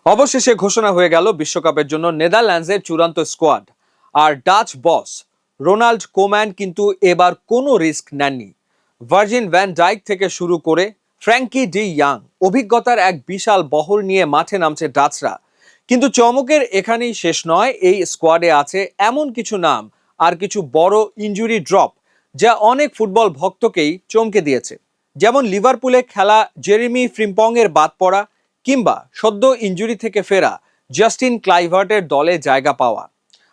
অবশেষে ঘোষণা হয়ে গেল বিশ্বকাপের জন্য নেদারল্যান্ডসের চূড়ান্ত স্কোয়াড। আর ডাচ বস রোনাল্ড কোম্যান কিন্তু এবার কোনো রিস্ক নেননি। ভার্জিন ভ্যান ডাইক থেকে শুরু করে ফ্র্যাঙ্কি ডি ইয়াং, অভিজ্ঞতার এক বিশাল বহর নিয়ে মাঠে নামছে ডাচরা। কিন্তু চমকের এখানেই শেষ নয়, এই স্কোয়াডে আছে এমন কিছু নাম আর কিছু বড় ইনজুরি ড্রপ যা অনেক ফুটবল ভক্তকেই চমকে দিয়েছে। যেমন লিভারপুলে খেলা জেরেমি ফ্রিম্পং এর বাদ পড়া, কিংবা সদ্য ইনজুরি থেকে ফেরা জাস্টিন ক্লাইভার্টের দলে জায়গা পাওয়া।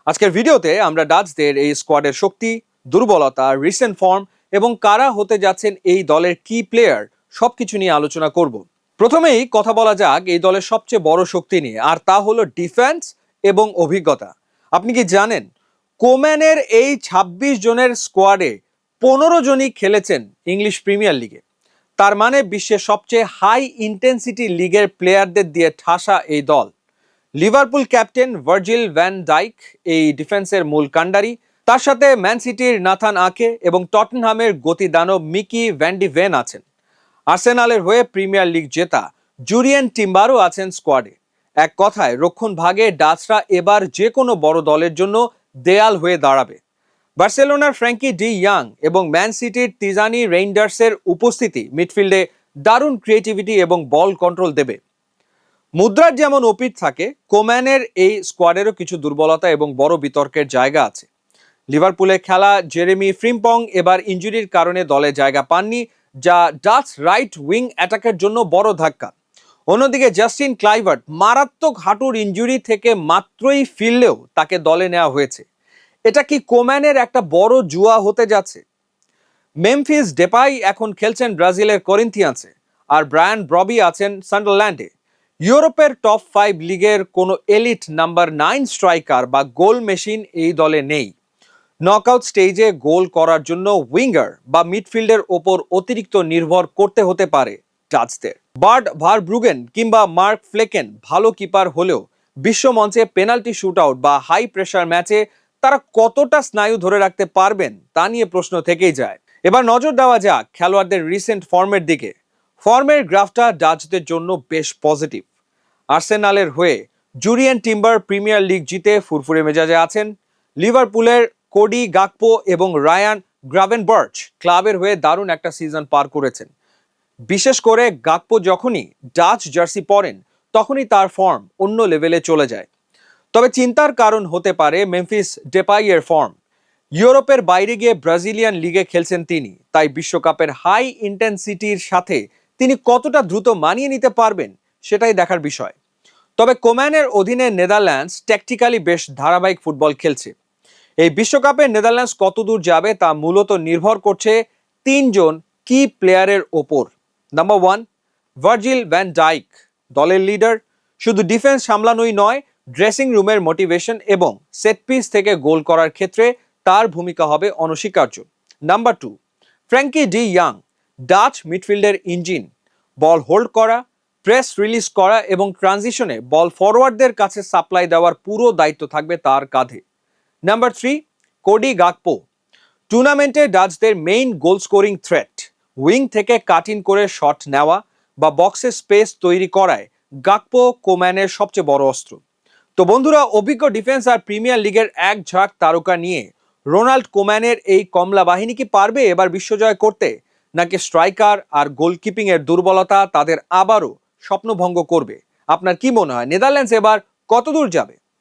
আজকের ভিডিওতে আমরা ডাচদের এই স্কোয়াডের শক্তি, দুর্বলতা, রিসেন্ট ফর্ম এবং কারা হতে যাচ্ছেন এই দলের কি প্লেয়ার সবকিছু নিয়ে আলোচনা করব। প্রথমেই কথা বলা যাক এই দলের সবচেয়ে বড় শক্তি নিয়ে, আর তা হলো ডিফেন্স এবং অভিজ্ঞতা। আপনি কি জানেন কোম্যানের এই ২৬ জনের স্কোয়াডে ১৫ জনই খেলেছেন ইংলিশ প্রিমিয়ার লিগে। তার মানে বিশ্বের সবচেয়ে হাই ইন্টেন্সিটি লিগের প্লেয়ারদের দিয়ে ঠাসা এই দল। Liverpool captain Virgil van Dijk এই ডিফেন্সের মূল কাণ্ডারি। তার সাথে ম্যান সিটির নাথান আকে এবং টটনহামের গতিদানব মিকি ভ্যান্ডি ভেন আছেন। আর্সেনালের হয়ে প্রিমিয়ার লিগ জেতা জুরিয়েন টিম্বারও আছেন স্কোয়াডে। এক কথায় রক্ষণ ভাগে ডাচরা এবার যে কোনো বড় দলের জন্য দেয়াল হয়ে দাঁড়াবে। বার্সেলোনার ফ্র্যাঙ্কি ডি ইয়াং এবং ম্যান সিটির তিজানি রেইন্ডার্সের উপস্থিতি মিডফিল্ডে দারুণ ক্রিয়েটিভিটি এবং বল কন্ট্রোল দেবে। মুদ্রার যেমন অপিট থাকে, কোম্যানের এই স্কোয়াডেরও কিছু দুর্বলতা এবং বড় বিতর্কের জায়গা আছে। লিভারপুলে খেলা জেরেমি ফ্রিম্পং এবার ইনজুরির কারণে দলে জায়গা পাননি, যা ডাচ রাইট উইং অ্যাটাকের জন্য বড় ধাক্কা। অন্যদিকে জাস্টিন ক্লাইভার্ট মারাত্মক হাঁটুর ইনজুরি থেকে মাত্রই ফিরলেও তাকে দলে নেওয়া হয়েছে। এটা কি কোম্যানের একটা বড় জুয়া হতে যাচ্ছে? মেমফিস ডেপাই এখন খেলছেন ব্রাজিলের করিন্থিয়ান্সে, আর ব্রায়ান ব্রবি আছেন সান্ডারল্যান্ডে। ইউরোপের টপ 5 লিগের কোনো এলিট নাম্বার 9 স্ট্রাইকার বা গোল মেশিন এই দলে নেই। নকআউট স্টেজে গোল করার জন্য উইঙ্গার বা মিডফিল্ডের ওপর অতিরিক্ত নির্ভর করতে হতে পারে ডাচদের। বার্ড ভারব্রুগেন কিংবা মার্ক ফ্লেকেন ভালো কিপার হলেও বিশ্বমঞ্চে পেনাল্টি শুটআউট বা হাই প্রেসার ম্যাচে তারা কতটা স্নায়ু ধরে রাখতে পারবেন তা নিয়ে প্রশ্ন থেকেই যায়। এবার নজর দেওয়া যাক খেলোয়াড়দের রিসেন্ট ফর্মের দিকে। ফর্মের গ্রাফটা ডাচদের জন্য বেশ পজিটিভ। আর্সেনালের হয়ে জুরিয়েন টিম্বার প্রিমিয়ার লিগ জিতে ফুরফুরে মেজাজে আছেন। লিভারপুলের কোডি গাকপো এবং রায়ান গ্রাভেনবার্চ ক্লাবের হয়ে দারুণ একটা সিজন পার করেছেন। বিশেষ করে গাকপো যখনই ডাচ জার্সি পরেন তখনই তার ফর্ম অন্য লেভেলে চলে যায়। তবে চিন্তার কারণ হতে পারে মেমফিস ডেপাইয়ের ফর্ম। ইউরোপের বাইরে গিয়ে ব্রাজিলিয়ান লিগে খেলছেন তিনি, তাই বিশ্বকাপের হাই ইন্টেন্সিটির সাথে তিনি কতটা দ্রুত মানিয়ে নিতে পারবেন সেটাই দেখার বিষয়। তবে কোম্যানের অধীনে নেদারল্যান্ডস ট্যাকটিক্যালি বেশ ধারাবাহিক ফুটবল খেলছে। এই বিশ্বকাপে নেদারল্যান্ডস কতদূর যাবে তা মূলত নির্ভর করছে 3 জন কি প্লেয়ারের ওপর। নাম্বার 1, ভার্জিল ভ্যান ডাইক, দলের লিডার। শুধু ডিফেন্স সামলানোই নয়, ড্রেসিং রুমের মোটিভেশন এবং সেট পিস থেকে গোল করার ক্ষেত্রে তার ভূমিকা হবে অনস্বীকার্য। নাম্বার 2, ফ্র্যাঙ্কি ডি ইয়াং, ডাচ মিডফিল্ডের ইঞ্জিন। বল হোল্ড করা, প্রেস রিলিজ করা এবং ট্রানজিশনে বল ফরওয়ার্ডদের কাছে সাপ্লাই দেওয়ার পুরো দায়িত্ব থাকবে তার কাঁধে। নাম্বার 3, কোডি গাকপো, টুর্নামেন্টে ডাচদের main goal scoring threat. Wing থেকে কাট ইন করে শট নেওয়া বা বক্সে স্পেস তৈরি করায় গাকপো কোম্যানের সবচেয়ে বড় অস্ত্র। তো বন্ধুরা, অভিজ্ঞ ডিফেন্স আর প্রিমিয়ার লিগের এক ঝাঁক তারকা নিয়ে রোনাল্ড কোম্যানের এই কমলা বাহিনী কি পারবে এবার বিশ্বজয় করতে, নাকি স্ট্রাইকার আর গোলকিপিং এর দুর্বলতা তাদের আবারও স্বপ্নভঙ্গ করবে? আপনার কি মনে হয় নেদারল্যান্ডস এবার কতদূর যাবে?